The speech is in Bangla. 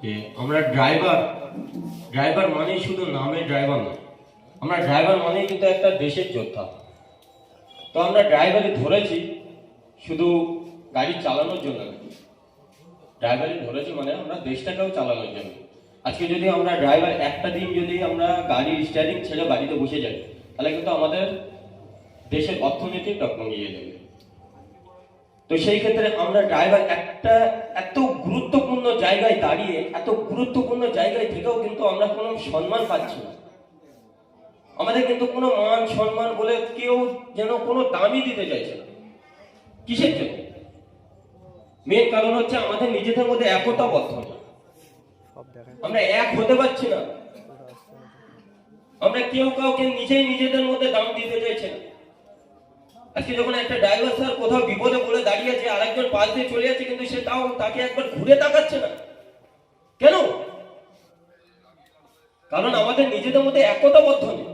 যে আমরা ড্রাইভার ড্রাইভার মানেই শুধু নামে ড্রাইভার নয়, আমরা ড্রাইভার মানেই কিন্তু একটা দেশের যোদ্ধা। তো আমরা ড্রাইভারি ধরেছি শুধু গাড়ি চালানোর জন্য না, ড্রাইভারি ধরেছি মানে আমরা দেশটাকেও চালানোর জন্য। আজকে যদি আমরা ড্রাইভার একটা দিন যদি আমরা গাড়ির স্টিয়ারিং ছেড়ে বাড়িতে বসে যাই, তাহলে কিন্তু আমাদের দেশের অর্থনীতি ডগমগিয়ে যাবে। তো সেই ক্ষেত্রে আমরা ড্রাইভার একটা এত গুরুত্বপূর্ণ জায়গায় দাঁড়িয়ে, এত গুরুত্বপূর্ণ জায়গায় থেকেও কিন্তু আমরা কোনো সম্মান পাচ্ছি না। আমাদের কিন্তু কোনো মান সম্মান বলে কেউ যেন কোনো দামই দিতে চাইছে না। কিসের জন্য? মেন কারণ হচ্ছে আমাদের নিজেদের মধ্যে একতাবদ্ধ না, আমরা এক হতে পারছি না। আমরা কেউ কাউকে নিজেদের মধ্যে দাম দিতে চাইছে না। আজকে যখন একটা ড্রাইভার স্যার কোথাও বিপদে পড়ে দাঁড়িয়ে আছে, আরেকজন পাশ দিয়ে চলে যাচ্ছে, কিন্তু সে তাও তাকে একবার ঘুরে তাকাচ্ছে না। কেন? কারণ আমাদের নিজেদের মধ্যে একতাবদ্ধ নেই।